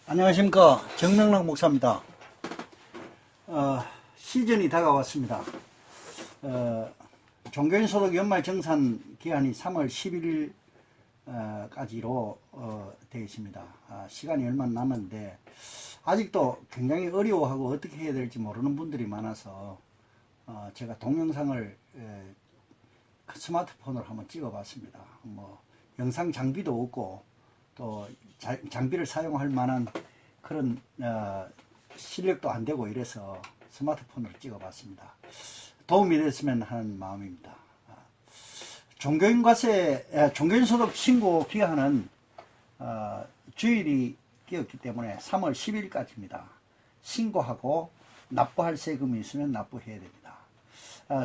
안녕하십니까, 정명락 목사입니다. 시즌이 다가왔습니다. 종교인 소득 연말 정산 기한이 3월 10일까지로 되어 있습니다. 시간이 얼마 남았는데 아직도 굉장히 어려워하고 어떻게 해야 될지 모르는 분들이 많아서 제가 동영상을 스마트폰으로 한번 찍어봤습니다. 뭐 영상 장비도 없고 또 장비를 사용할 만한 그런 실력도 안 되고 이래서 스마트폰으로 찍어봤습니다. 도움이 됐으면 하는 마음입니다. 종교인 소득 신고 기한은 주일이 끼었기 때문에 3월 10일까지입니다. 신고하고 납부할 세금이 있으면 납부해야 됩니다.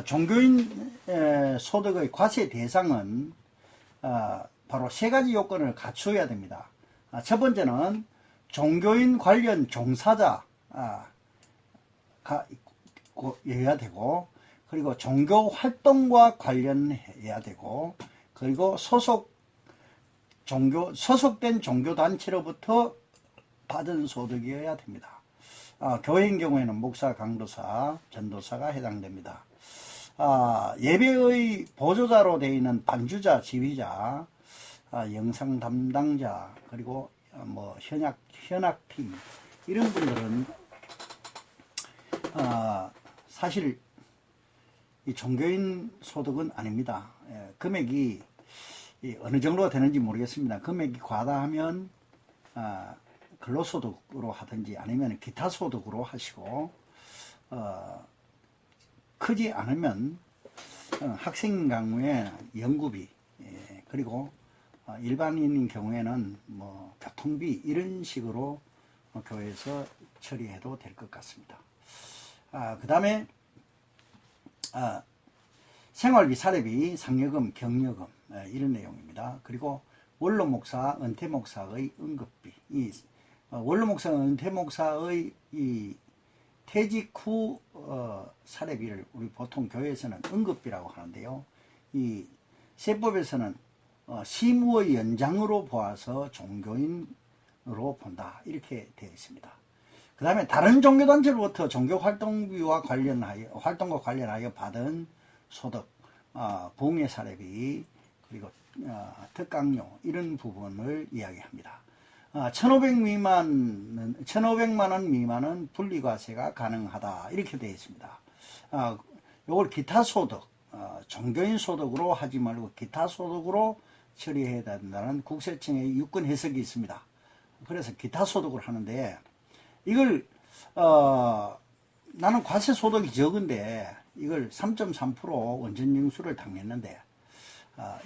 종교인 소득의 과세 대상은 바로 세 가지 요건을 갖추어야 됩니다. 첫 번째는 종교인 관련 종사자가 여야 되고, 그리고 종교 활동과 관련해야 되고, 그리고 소속된 종교단체로부터 받은 소득이어야 됩니다. 교회인 경우에는 목사, 강도사, 전도사가 해당됩니다. 예배의 보조자로 되어 있는 반주자, 지휘자, 영상 담당자, 그리고 뭐 현악팀, 이런 분들은 사실 이 종교인 소득은 아닙니다. 금액이 어느 정도가 되는지 모르겠습니다. 금액이 과다하면 근로소득으로 하든지 아니면 기타 소득으로 하시고, 크지 않으면 학생 경우에 연구비, 그리고 일반인인 경우에는 뭐 교통비, 이런 식으로 교회에서 처리해도 될 것 같습니다. 그 다음에 생활비, 사례비, 상여금, 경여금, 이런 내용입니다. 그리고 원로목사, 은퇴목사의 응급비, 원로목사, 은퇴목사의 퇴직 후 사례비를 우리 보통 교회에서는 응급비라고 하는데요. 이 세법에서는 시무의 연장으로 보아서 종교인으로 본다, 이렇게 되어 있습니다. 그 다음에 다른 종교단체로부터 종교활동비와 활동과 관련하여 받은 소득, 봉해 사례비, 그리고 특강료, 이런 부분을 이야기합니다. 1,500만 원 미만은 분리과세가 가능하다, 이렇게 되어 있습니다. 요걸 기타 소득, 종교인 소득으로 하지 말고 기타 소득으로 처리해야 된다는 국세청의 유권 해석이 있습니다. 그래서 기타 소득을 하는데, 이걸 나는 과세 소득이 적은데 이걸 3.3% 원전징수를 당했는데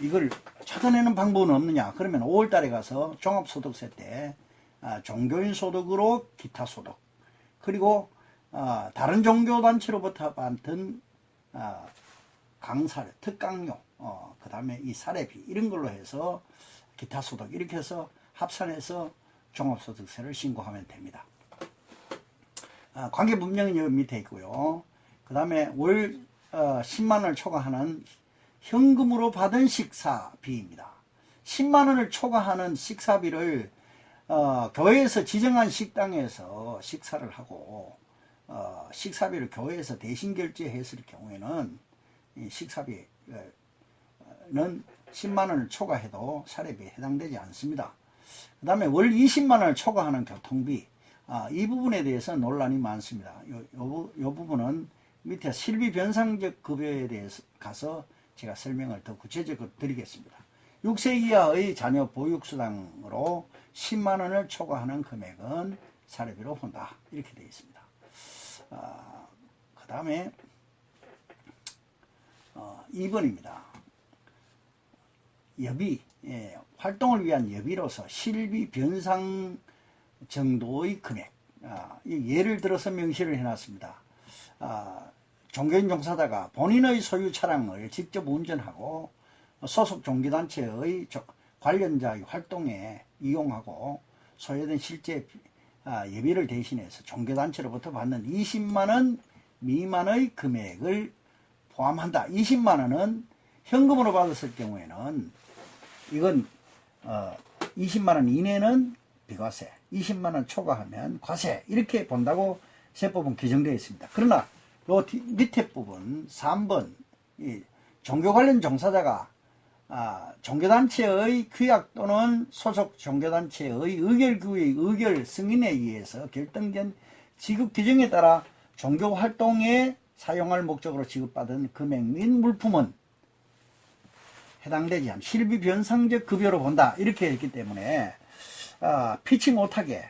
이걸 찾아내는 방법은 없느냐? 그러면 5월 달에 가서 종합소득세 때 종교인 소득으로 기타 소득, 그리고 다른 종교단체로부터 받은 강사료, 특강료, 그 다음에 이 사례비, 이런 걸로 해서 기타 소득, 이렇게 해서 합산해서 종합소득세를 신고하면 됩니다. 관계분명히 여기 밑에 있고요. 그 다음에 월 10만원을 초과하는 현금으로 받은 식사비입니다. 10만원을 초과하는 식사비를 교회에서 지정한 식당에서 식사를 하고 식사비를 교회에서 대신 결제했을 경우에는 이 식사비는 10만원을 초과해도 사례비에 해당되지 않습니다. 그 다음에 월 20만원을 초과하는 교통비, 이 부분에 대해서 논란이 많습니다. 요 부분은 밑에 실비 변상적 급여에 대해서 가서 제가 설명을 더 구체적으로 드리겠습니다. 6세 이하의 자녀 보육수당으로 10만원을 초과하는 금액은 사례비로 본다, 이렇게 되어 있습니다. 그 다음에 2번입니다. 여비, 활동을 위한 여비로서 실비 변상 정도의 금액, 예를 들어서 명시를 해놨습니다. 종교인 종사자가 본인의 소유 차량을 직접 운전하고 소속 종교단체의 관련자의 활동에 이용하고 소요된 실제 예비를 대신해서 종교단체로부터 받는 20만원 미만의 금액을 포함한다. 20만원은 현금으로 받았을 경우에는 이건 20만원 이내는 비과세, 20만원 초과하면 과세, 이렇게 본다고 세법은 규정되어 있습니다. 그러나 요 밑에 부분 3번 이 종교 관련 종사자가 종교단체의 규약 또는 소속 종교단체의 의결 승인에 의해서 결정된 지급 규정에 따라 종교활동에 사용할 목적으로 지급받은 금액 및 물품은 해당되지 않은 실비 변상적 급여로 본다, 이렇게 했기 때문에 피치 못하게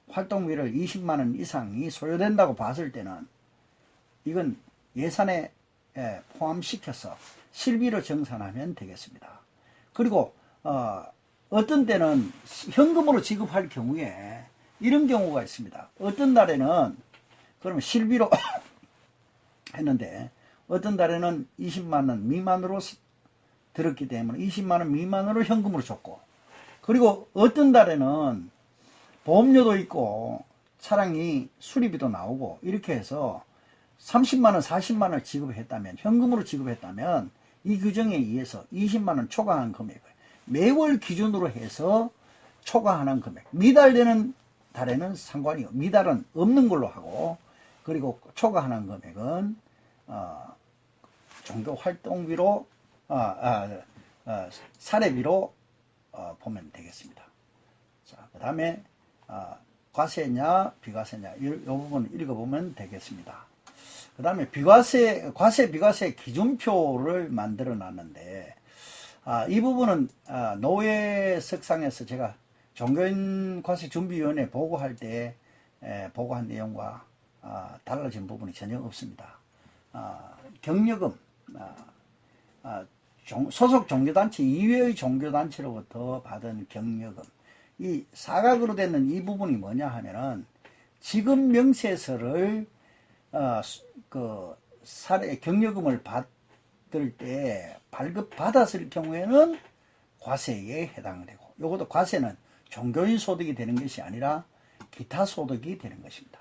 활동비를 20만원 이상이 소요된다고 봤을 때는 이건 예산에 포함시켜서 실비로 정산하면 되겠습니다. 그리고 어떤 때는 현금으로 지급할 경우에 이런 경우가 있습니다. 어떤 달에는 그러면 실비로 했는데 어떤 달에는 20만원 미만으로 들었기 때문에 20만원 미만으로 현금으로 줬고, 그리고 어떤 달에는 보험료도 있고 차량이 수리비도 나오고 이렇게 해서 30만원 40만원을 지급했다면, 현금으로 지급했다면 이 규정에 의해서 20만원 초과한 금액을 매월 기준으로 해서 초과하는 금액, 미달되는 달에는 상관이 미달은 없는 걸로 하고, 그리고 초과하는 금액은 종교활동비로 사례비로 보면 되겠습니다. 자, 그 다음에 과세냐 비과세냐 이 부분 읽어보면 되겠습니다. 그 다음에 과세 비과세 기준표를 만들어 놨는데 이 부분은 노회석상에서 제가 종교인과세준비위원회 보고할 때 보고한 내용과 달라진 부분이 전혀 없습니다. 경력금, 소속 종교단체 이외의 종교단체로부터 받은 경력금, 이 사각으로 되는 이 부분이 뭐냐 하면은 지급 명세서를 경력금을 받을 때 발급받았을 경우에는 과세에 해당되고, 요것도 과세는 종교인 소득이 되는 것이 아니라 기타 소득이 되는 것입니다.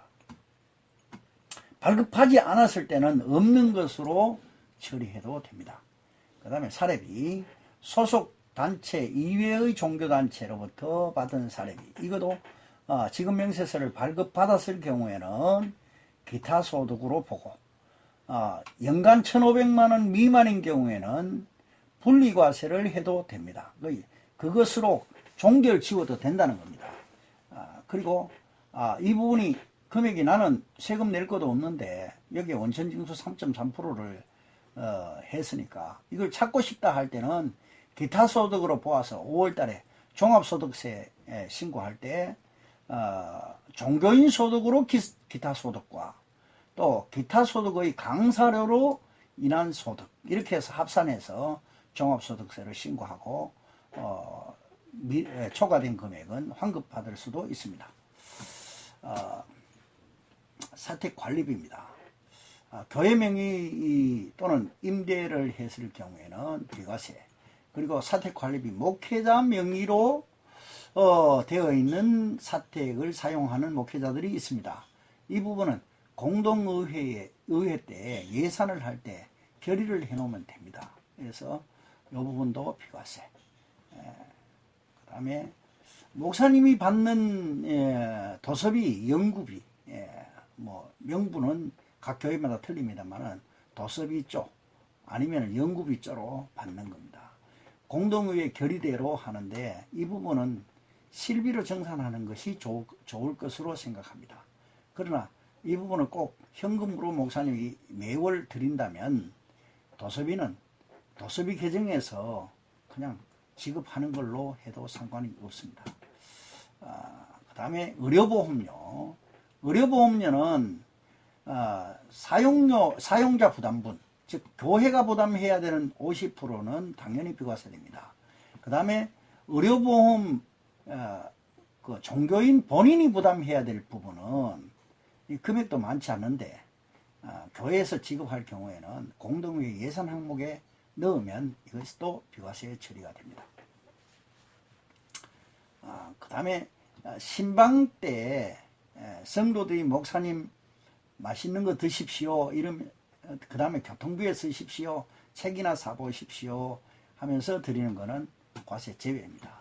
발급하지 않았을 때는 없는 것으로 처리해도 됩니다. 그 다음에 사례비, 소속 단체 이외의 종교단체로부터 받은 사례비, 이것도 지급 명세서를 발급받았을 경우에는 기타 소득으로 보고, 연간 1,500만원 미만인 경우에는 분리과세를 해도 됩니다. 그것으로 종결 지워도 된다는 겁니다. 그리고 이 부분이 금액이 나는 세금 낼 것도 없는데 여기에 원천징수 3.3%를 했으니까 이걸 찾고 싶다 할 때는 기타 소득으로 보아서 5월달에 종합소득세 신고할 때 종교인 소득으로 기타 소득과 또 기타 소득의 강사료로 인한 소득, 이렇게 해서 합산해서 종합소득세를 신고하고 초과된 금액은 환급받을 수도 있습니다. 사택관리비입니다. 교회 명의 또는 임대를 했을 경우에는 비과세, 그리고 사택관리비 목회자 명의로 되어 있는 사택을 사용하는 목회자들이 있습니다. 이 부분은 공동의회 때 예산을 할 때 결의를 해 놓으면 됩니다. 그래서 이 부분도 비과세. 그 다음에 목사님이 받는 도서비, 연구비, 명부는 각 교회마다 틀립니다만은 도서비 쪽 아니면 연구비 쪽으로 받는 겁니다. 공동의회 결의대로 하는데 이 부분은 실비로 정산하는 것이 좋을 것으로 생각합니다. 그러나 이 부분은 꼭 현금으로 목사님이 매월 드린다면 도서비는 도서비 계정에서 그냥 지급하는 걸로 해도 상관이 없습니다. 그 다음에 의료보험료. 의료보험료는 사용자 부담분, 즉 교회가 부담해야 되는 50%는 당연히 비과세됩니다. 그 다음에 의료보험 종교인 본인이 부담해야 될 부분은 이 금액도 많지 않는데 교회에서 지급할 경우에는 공동의회 예산 항목에 넣으면 이것이 또 비과세 처리가 됩니다. 그 다음에 신방 때 성도들이 목사님 맛있는 거 드십시오 이러면, 그 다음에 교통비에 쓰십시오, 책이나 사보십시오 하면서 드리는 거는 과세 제외입니다.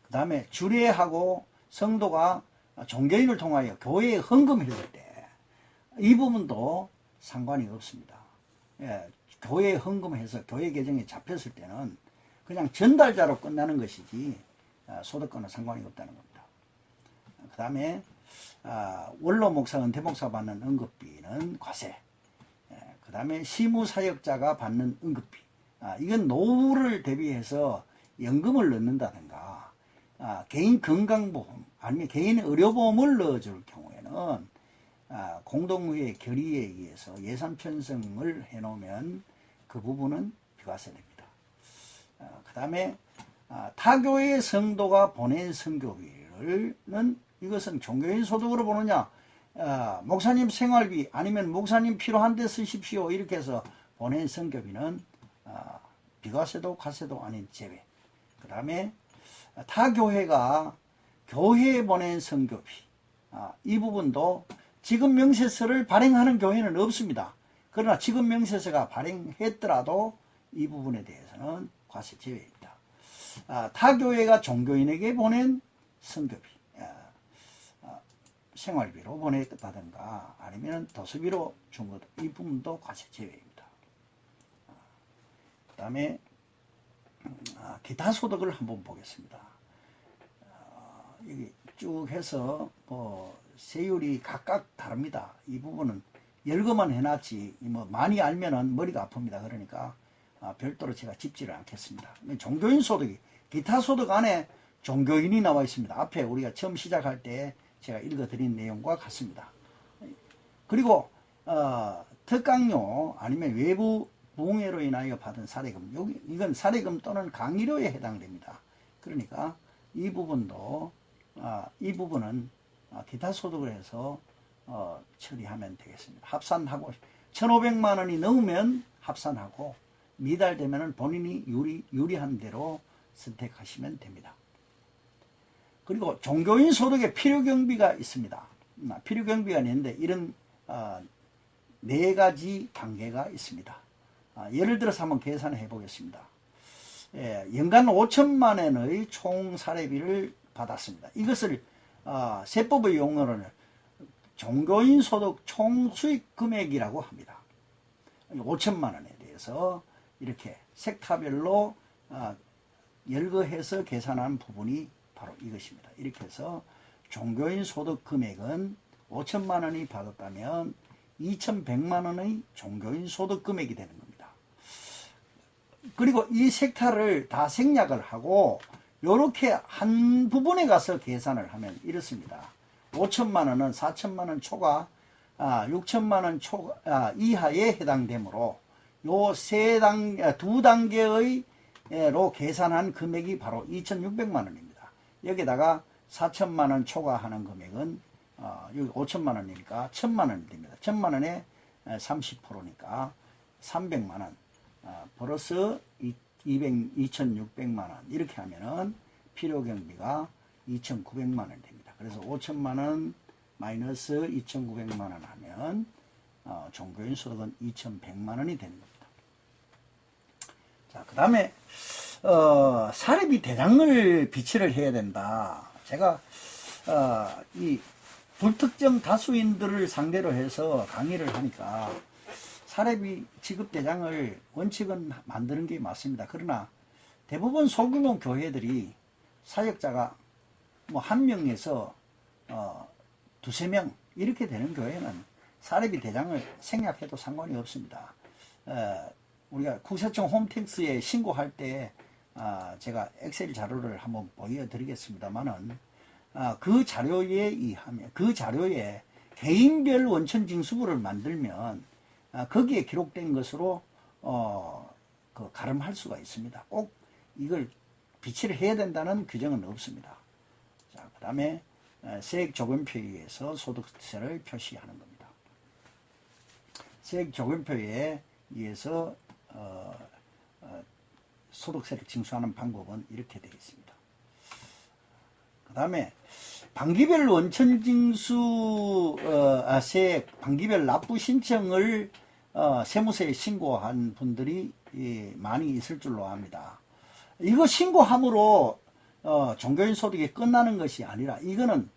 그 다음에 주례하고 성도가 종교인을 통하여 교회에 헌금했을 때 이 부분도 상관이 없습니다. 예, 교회에 헌금해서 교회 계정에 잡혔을 때는 그냥 전달자로 끝나는 것이지 소득과는 상관이 없다는 겁니다. 그 다음에 원로 목사, 은퇴 목사 받는 응급비는 과세. 그 다음에 시무사역자가 받는 응급비. 이건 노후를 대비해서 연금을 넣는다든가 개인 건강보험 아니면 개인 의료보험을 넣어줄 경우에는 공동의회 결의에 의해서 예산 편성을 해놓으면 그 부분은 비과세됩니다. 그 다음에 타교의 성도가 보낸 선교비는 이것은 종교인 소득으로 보느냐, 목사님 생활비 아니면 목사님 필요한 데 쓰십시오 이렇게 해서 보낸 선교비는 비과세도 과세도 아닌 제외. 그 다음에 타교회가 교회에 보낸 선교비, 이 부분도 지급 명세서를 발행하는 교회는 없습니다. 그러나 지급 명세서가 발행했더라도 이 부분에 대해서는 과세 제외입니다. 타교회가 종교인에게 보낸 선교비, 생활비로 보냈다든가 아니면 도서비로 준 것, 이 부분도 과세 제외입니다. 그 다음에 기타 소득을 한번 보겠습니다. 여기 쭉 해서 세율이 각각 다릅니다. 이 부분은 열거만 해놨지 뭐 많이 알면은 머리가 아픕니다. 그러니까 별도로 제가 짚지를 않겠습니다. 종교인 소득이 기타 소득 안에 종교인이 나와 있습니다. 앞에 우리가 처음 시작할 때 제가 읽어드린 내용과 같습니다. 그리고 특강료 아니면 외부 부흥회로 인하여 받은 사례금, 이건 사례금 또는 강의료에 해당됩니다. 그러니까 이 부분도 이 부분은 기타 소득을 해서 처리하면 되겠습니다. 합산하고 1,500만 원이 넘으면 합산하고 미달되면 본인이 유리한 대로 선택하시면 됩니다. 그리고 종교인 소득에 필요경비가 있습니다. 필요경비가 있는데 이런 4가지 단계가 있습니다. 예를 들어서 한번 계산해 보겠습니다. 연간 5천만 원의 총 사례비를 받았습니다. 이것을 세법의 용어로는 종교인 소득 총 수익 금액이라고 합니다. 5천만 원에 대해서 이렇게 섹타별로 열거해서 계산한 부분이 바로 이것입니다. 이렇게 해서 종교인 소득 금액은 5천만 원이 받았다면 2,100만 원의 종교인 소득 금액이 되는 겁니다. 그리고 이 섹타를 다 생략을 하고 이렇게 한 부분에 가서 계산을 하면 이렇습니다. 5천만 원은 4천만 원 초과 6천만 원 이하에 해당되므로 요 두 단계의로 계산한 금액이 바로 2,600만 원입니다. 여기다가 4천만 원 초과하는 금액은 여기 5천만 원이니까 1,000만 원이 됩니다. 1,000만 원에 30%니까 300만 원 플러스 2,600만 원 이렇게 하면은 필요경비가 2,900만 원이 됩니다. 그래서 5천만 원 마이너스 2,900만 원 하면 종교인 소득은 2,100만 원이 되는 겁니다. 자, 그 다음에 사례비 대장을 비치를 해야 된다. 제가 이 불특정 다수인들을 상대로 해서 강의를 하니까 사례비 지급 대장을 원칙은 만드는 게 맞습니다. 그러나 대부분 소규모 교회들이 사역자가 뭐 1명에서 2~3명 이렇게 되는 교회는 사례비 대장을 생략해도 상관이 없습니다. 우리가 국세청 홈택스에 신고할 때 제가 엑셀 자료를 한번 보여드리겠습니다만은 그 자료에 의하면 그 자료에 개인별 원천 징수부를 만들면 거기에 기록된 것으로 가름할 수가 있습니다. 꼭 이걸 비치를 해야 된다는 규정은 없습니다. 자, 그 다음에 세액조건표에 의해서 소득세를 표시하는 겁니다. 세액조건표에 의해서 소득세를 징수하는 방법은 이렇게 되어 있습니다. 그 다음에 반기별 원천징수 세액 반기별 납부 신청을 세무서에 신고한 분들이 많이 있을 줄로 압니다. 이거 신고함으로 종교인 소득이 끝나는 것이 아니라 이거는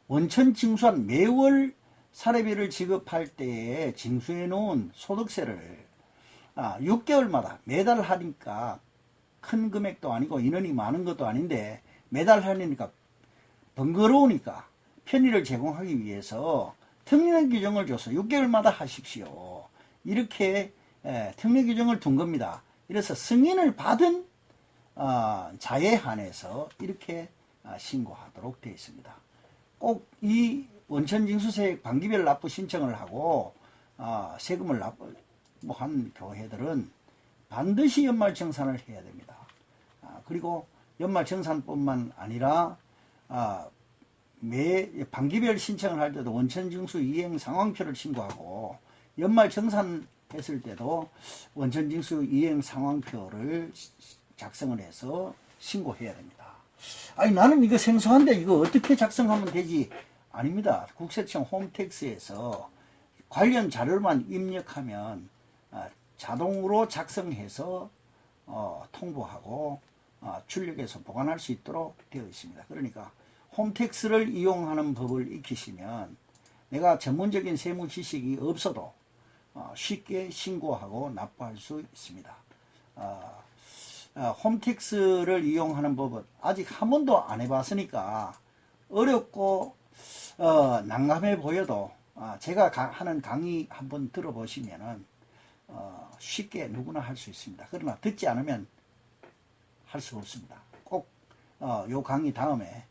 원천 징수한 매월 사례비를 지급할 때에 징수해 놓은 소득세를 6개월마다 매달 하니까 큰 금액도 아니고 인원이 많은 것도 아닌데 매달 하니까 번거로우니까 편의를 제공하기 위해서 특례 규정을 줘서 6개월마다 하십시오. 이렇게 특례 규정을 둔 겁니다. 이래서 승인을 받은 자에 한해서 이렇게 신고하도록 되어 있습니다. 꼭 이 원천징수세 반기별 납부 신청을 하고 세금을 납부한 교회들은 반드시 연말정산을 해야 됩니다. 그리고 연말정산뿐만 아니라 매 반기별 신청을 할 때도 원천징수 이행 상황표를 신고하고 연말정산했을 때도 원천징수 이행 상황표를 작성을 해서 신고해야 됩니다. 아니 나는 이거 생소한데 이거 어떻게 작성하면 되지? 아닙니다. 국세청 홈택스에서 관련 자료만 입력하면 자동으로 작성해서 통보하고 출력해서 보관할 수 있도록 되어 있습니다. 그러니까 홈택스를 이용하는 법을 익히시면 내가 전문적인 세무 지식이 없어도 쉽게 신고하고 납부할 수 있습니다. 홈택스를 이용하는 법은 아직 한 번도 안 해봤으니까 어렵고 난감해 보여도 제가 하는 강의 한번 들어보시면은 쉽게 누구나 할 수 있습니다. 그러나 듣지 않으면 할 수가 없습니다. 꼭 요 강의 다음에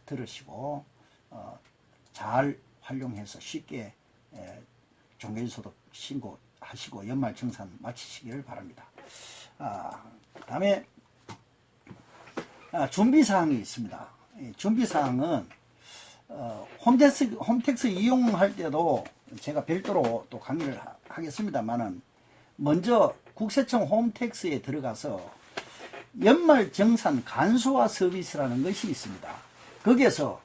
들으시고 잘 활용해서 쉽게 종교인소득 신고하시고 연말정산 마치시기를 바랍니다. 그 다음에 준비사항이 있습니다. 준비사항은 홈택스 이용할 때도 제가 별도로 또 강의를 하겠습니다만은 먼저 국세청 홈택스에 들어가서 연말정산 간소화 서비스라는 것이 있습니다. 거기에서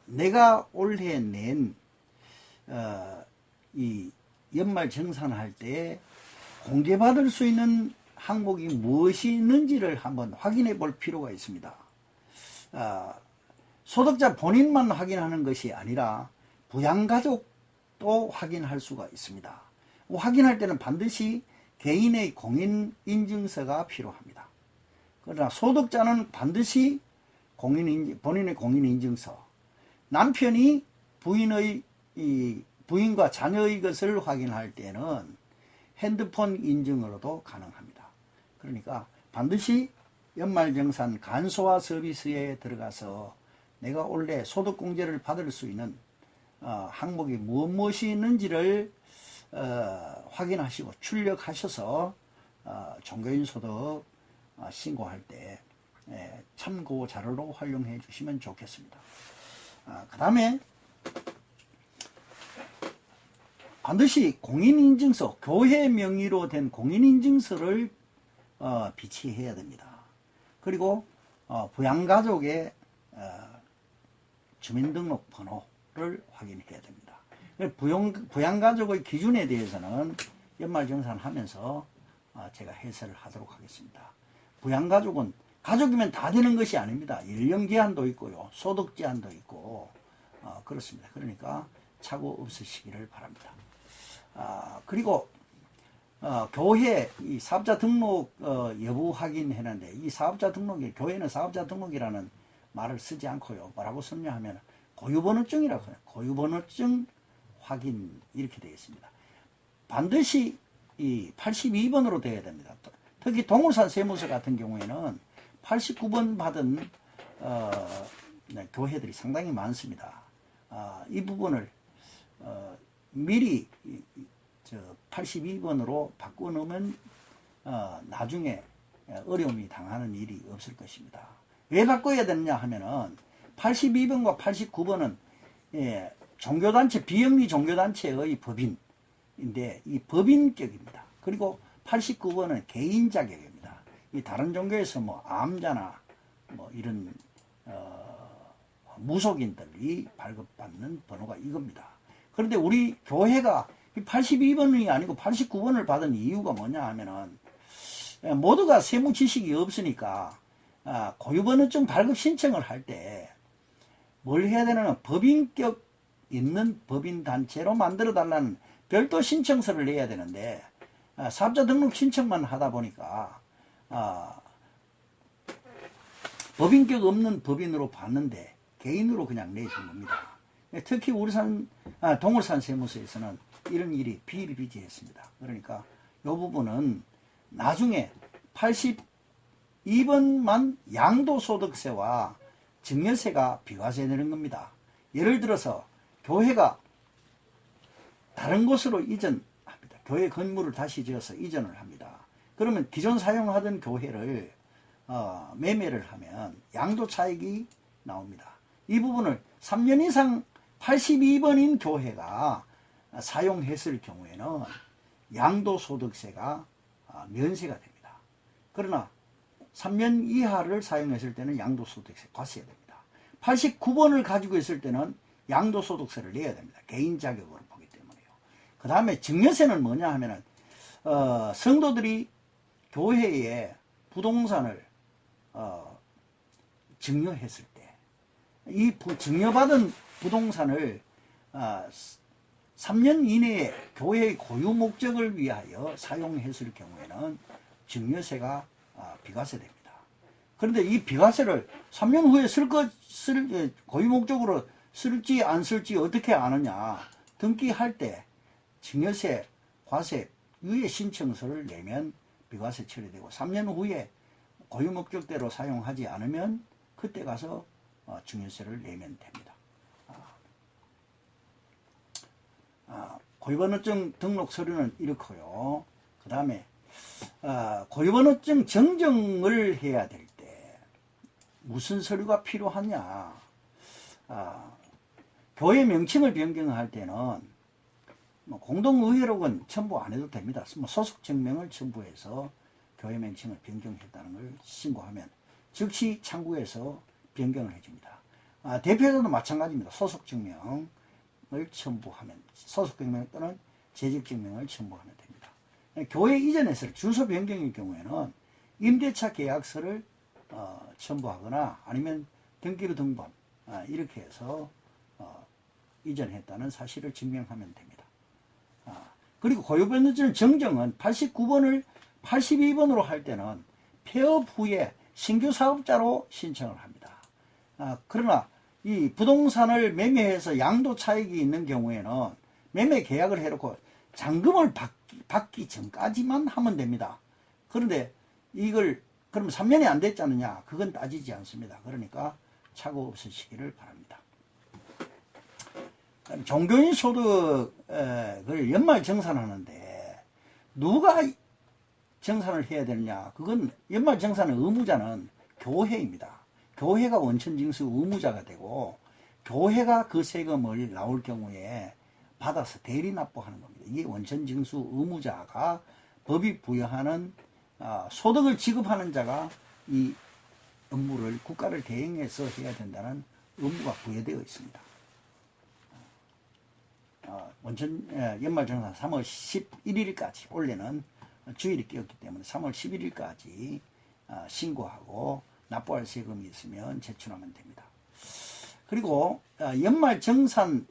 내가 올해 낸 이 연말정산할 때 공개받을 수 있는 항목이 무엇이 있는지를 한번 확인해 볼 필요가 있습니다. 소득자 본인만 확인하는 것이 아니라 부양가족도 확인할 수가 있습니다. 확인할 때는 반드시 개인의 공인인증서가 필요합니다. 그러나 소득자는 반드시 본인의 공인인증서, 남편이 부인과 자녀의 것을 확인할 때는 핸드폰 인증으로도 가능합니다. 그러니까 반드시 연말정산 간소화 서비스에 들어가서 내가 올해 소득공제를 받을 수 있는 항목이 무엇이 있는지를 확인하시고 출력하셔서 종교인 소득 신고할 때 참고 자료로 활용해 주시면 좋겠습니다. 그 다음에 반드시 공인인증서, 교회 명의로 된 공인인증서를 비치해야 됩니다. 그리고 부양가족의 주민등록번호를 확인해야 됩니다. 부양가족의 기준에 대해서는 연말정산하면서 제가 해설을 하도록 하겠습니다. 부양가족은 가족이면 다 되는 것이 아닙니다. 연령제한도 있고요, 소득제한도 있고 그렇습니다. 그러니까 착오 없으시기를 바랍니다. 그리고 교회 이 사업자 등록 여부 확인했는데 이 사업자 등록이 교회는 사업자 등록이라는 말을 쓰지 않고요. 뭐라고 설명하면 고유번호증이라고 해요. 고유번호증 확인 이렇게 되어 있습니다. 반드시 이 82번으로 되어야 됩니다. 특히 동울산 세무서 같은 경우에는 89번 받은 교회들이 상당히 많습니다. 이 부분을 미리 82번으로 바꿔놓으면 나중에 어려움이 당하는 일이 없을 것입니다. 왜 바꿔야 되느냐 하면은 82번과 89번은 종교단체, 비영리 종교단체의 법인인데 이 법인격입니다. 그리고 89번은 개인 자격입니다. 이 다른 종교에서 뭐 암자나 뭐 이런 무속인들이 발급받는 번호가 이겁니다. 그런데 우리 교회가 82번이 아니고 89번을 받은 이유가 뭐냐 하면은 모두가 세무 지식이 없으니까 고유번호증 발급 신청을 할 때 뭘 해야 되냐면 법인격 있는 법인단체로 만들어 달라는 별도 신청서를 내야 되는데 사업자 등록 신청만 하다 보니까 법인격 없는 법인으로 봤는데 개인으로 그냥 내준 겁니다. 특히 우리 동울산 세무서에서는 이런 일이 비일비재했습니다. 그러니까 이 부분은 나중에 82번만 양도소득세와 증여세가 비과세되는 겁니다. 예를 들어서 교회가 다른 곳으로 이전합니다. 교회 건물을 다시 지어서 이전을 합니다. 그러면 기존 사용하던 교회를 매매를 하면 양도 차익이 나옵니다. 이 부분을 3년 이상 82번인 교회가 사용했을 경우에는 양도소득세가 면세가 됩니다. 그러나 3년 이하를 사용했을 때는 양도소득세 과세가 됩니다. 89번을 가지고 있을 때는 양도소득세를 내야 됩니다. 개인 자격으로 보기 때문에요. 그 다음에 증여세는 뭐냐 하면은 성도들이 교회에 부동산을 증여했을 때 이 증여받은 부동산을 3년 이내에 교회의 고유 목적을 위하여 사용했을 경우에는 증여세가 비과세됩니다. 그런데 이 비과세를 3년 후에 고유 목적으로 쓸지 안 쓸지 어떻게 아느냐. 등기할 때 증여세, 과세, 유예 신청서를 내면 비과세 처리되고 3년 후에 고유 목적대로 사용하지 않으면 그때 가서 증여세를 내면 됩니다. 고유번호증 등록 서류는 이렇고요. 그 다음에 고유번호증 정정을 해야 될 때 무슨 서류가 필요하냐. 교회 명칭을 변경할 때는 공동의회록은 첨부 안 해도 됩니다. 소속 증명을 첨부해서 교회 명칭을 변경했다는 걸 신고하면 즉시 창구에서 변경을 해줍니다. 대표자도 마찬가지입니다. 소속 증명을 첨부하면 소속 증명 또는 재직 증명을 첨부하면 됩니다. 교회 이전에서 주소 변경일 경우에는 임대차 계약서를 첨부하거나 아니면 등기부 등본 이렇게 해서 이전했다는 사실을 증명하면 됩니다. 그리고 고유번호증 정정은 89번을 82번으로 할 때는 폐업 후에 신규 사업자로 신청을 합니다. 그러나 이 부동산을 매매해서 양도 차익이 있는 경우에는 매매 계약을 해놓고 잔금을 받기 전까지만 하면 됩니다. 그런데 이걸 그럼 3년이 안 됐지 않느냐? 그건 따지지 않습니다. 그러니까 착오 없으시기를 바랍니다. 종교인 소득을 연말 정산하는데 누가 정산을 해야 되느냐? 그건 연말 정산의 의무자는 교회입니다. 교회가 원천징수 의무자가 되고 교회가 그 세금을 나올 경우에 받아서 대리 납부하는 겁니다. 이게 원천징수 의무자가 법이 부여하는 소득을 지급하는 자가 이 업무를 국가를 대행해서 해야 된다는 의무가 부여되어 있습니다. 연말정산 3월 11일까지 원래는 주일이 끼었기 때문에 3월 11일까지 신고하고 납부할 세금이 있으면 제출하면 됩니다. 그리고 연말정산을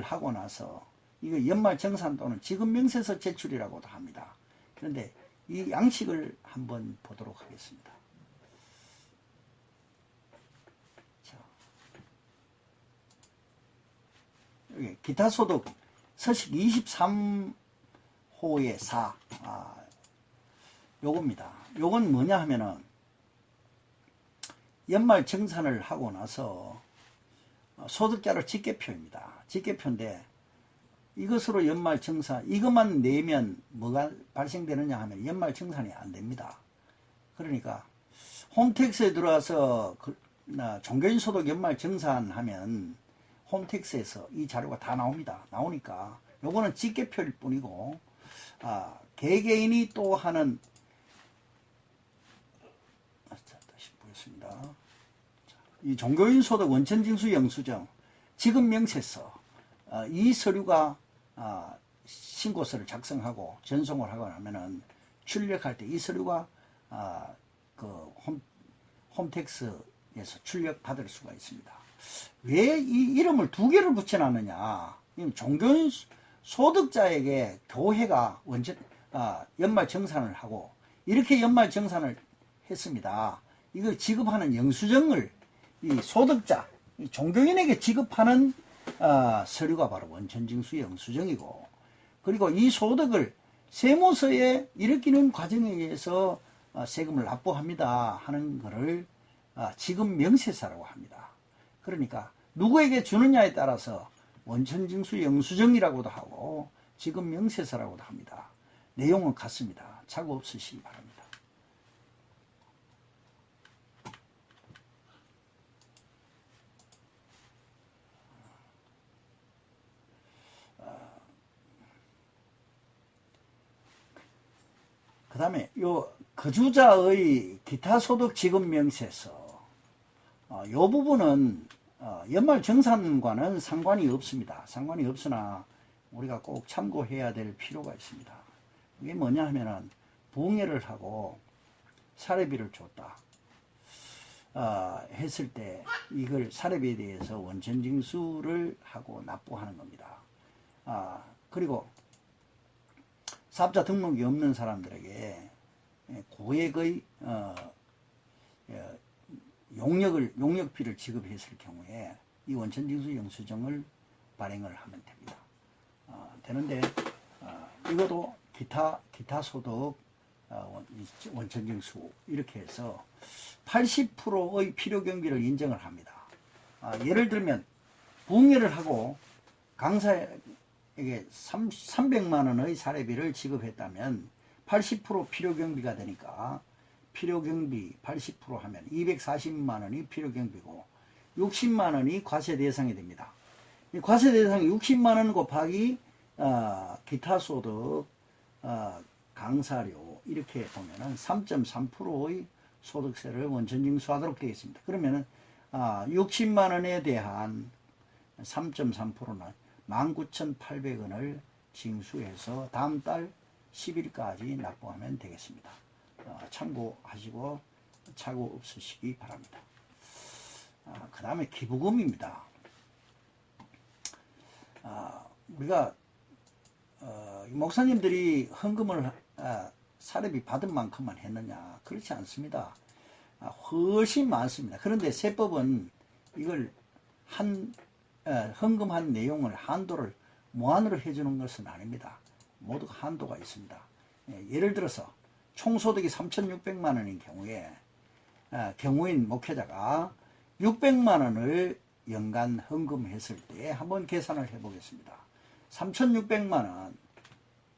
하고 나서 이거 연말정산 또는 지급명세서 제출이라고도 합니다. 그런데 이 양식을 한번 보도록 하겠습니다. 자, 여기 기타소득 서식 23호의 4 요겁니다. 요건 뭐냐 하면은 연말 정산을 하고 나서 소득자를 직계표입니다. 직계표인데 이것으로 연말 정산, 이것만 내면 뭐가 발생되느냐 하면 연말 정산이 안 됩니다. 그러니까 홈택스에 들어와서 종교인 소득 연말 정산하면 홈택스에서 이 자료가 다 나옵니다. 나오니까 요거는 직계표일 뿐이고 개개인이 또 하는 다시 보겠습니다. 이 종교인 소득 원천징수 영수증 지급명세서 이 서류가 신고서를 작성하고 전송을 하고 나면은 출력할 때 이 서류가 홈택스에서 출력받을 수가 있습니다. 왜 이 이름을 두 개를 붙여놨느냐? 종교인 소득자에게 교회가 연말 정산을 하고 이렇게 연말 정산을 했습니다. 이걸 지급하는 영수증을 이 소득자, 이 종교인에게 지급하는 서류가 바로 원천징수 영수증이고, 그리고 이 소득을 세무서에 일으키는 과정에 의해서 세금을 납부합니다 하는 것을 지급 명세서라고 합니다. 그러니까 누구에게 주느냐에 따라서 원천징수 영수증이라고도 하고 지급 명세서라고도 합니다. 내용은 같습니다. 착오 없으시기 바랍니다. 그 다음에 요 거주자의 기타 소득 지급 명세서, 요 부분은 연말 정산과는 상관이 없습니다. 상관이 없으나 우리가 꼭 참고해야 될 필요가 있습니다. 이게 뭐냐 하면은 부흥회를 하고 사례비를 줬다 했을 때 이걸 사례비에 대해서 원천징수를 하고 납부하는 겁니다. 그리고 사업자 등록이 없는 사람들에게 고액의 용역비를 지급했을 경우에 이 원천징수 영수증을 발행을 하면 됩니다. 되는데 이것도 기타 소득 원천징수 이렇게 해서 80%의 필요경비를 인정을 합니다. 예를 들면 부흥회를 하고 강사에게 300만 원의 사례비를 지급했다면 80% 필요경비가 되니까 필요경비 80% 하면 240만 원이 필요경비고 60만 원이 과세 대상이 됩니다. 이 과세 대상이 60만 원 곱하기 기타 소득 강사료 이렇게 보면은 3.3%의 소득세를 원천징수하도록 되어 있습니다. 그러면은 60만 원에 대한 3.3%는 19,800원을 징수해서 다음 달 10일까지 납부하면 되겠습니다. 참고하시고 착오 없으시기 바랍니다. 그 다음에 기부금입니다. 우리가 목사님들이 헌금을 사례비 받은 만큼만 했느냐? 그렇지 않습니다. 훨씬 많습니다. 그런데 세법은 이걸 헌금한 내용을 한도를 무한으로 해주는 것은 아닙니다. 모두 한도가 있습니다. 예를 들어서 총소득이 3,600만 원인 경우에 경우인 목회자가 600만 원을 연간 헌금했을 때 한번 계산을 해보겠습니다. 3,600만 원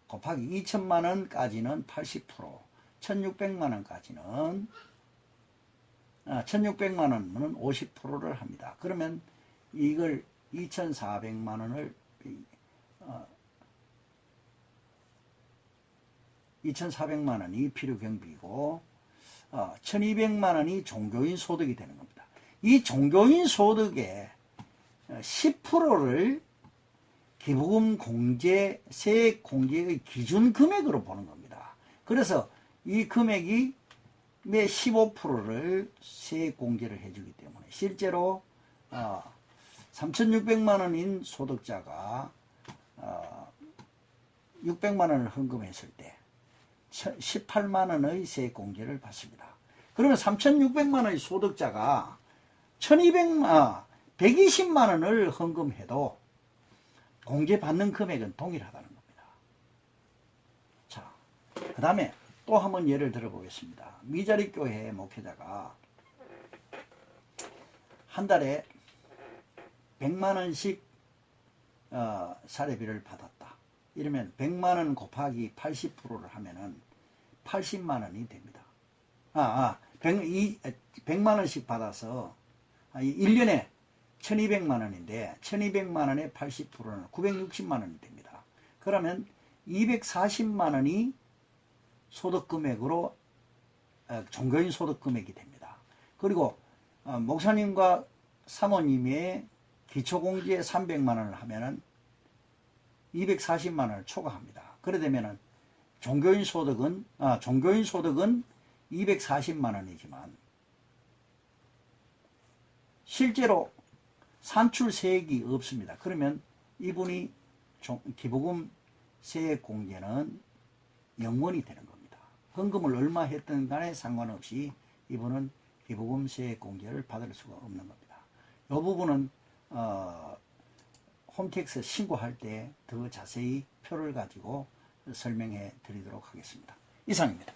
곱하기 2,000만 원까지는 80%, 1,600만 원까지는 1,600만 원은 50%를 합니다. 그러면 이걸 2,400만 원을 2,400만 원이 필요경비이고 1,200만 원이 종교인 소득이 되는 겁니다. 이 종교인 소득의 10%를 기부금 공제, 세액 공제의 기준 금액으로 보는 겁니다. 그래서 이 금액이 매 15%를 세액 공제를 해주기 때문에 실제로 3,600만 원인 소득자가 600만 원을 헌금했을 때 18만 원의 세액 공제를 받습니다. 그러면 3,600만 원의 소득자가 120만 원을 헌금해도 공제받는 금액은 동일하다는 겁니다. 자, 그 다음에 또 한번 예를 들어보겠습니다. 미자립 교회 목회자가 한 달에 100만 원씩 사례비를 받았다. 이러면 100만 원 곱하기 80%를 하면은 80만 원이 됩니다. 100만 원씩 받아서 1년에 1,200만 원인데 1,200만 원의 80%는 960만 원이 됩니다. 그러면 240만 원이 소득금액으로 종교인 소득금액이 됩니다. 그리고 목사님과 사모님의 기초공제 300만 원을 하면은 240만 원을 초과합니다. 그래 되면은 종교인 소득은 240만 원이지만 실제로 산출 세액이 없습니다. 그러면 이분이 기부금 세액 공제는 영원히 되는 겁니다. 헌금을 얼마 했든 간에 상관없이 이분은 기부금 세액 공제를 받을 수가 없는 겁니다. 이 부분은 홈택스 신고할 때 더 자세히 표를 가지고 설명해 드리도록 하겠습니다. 이상입니다.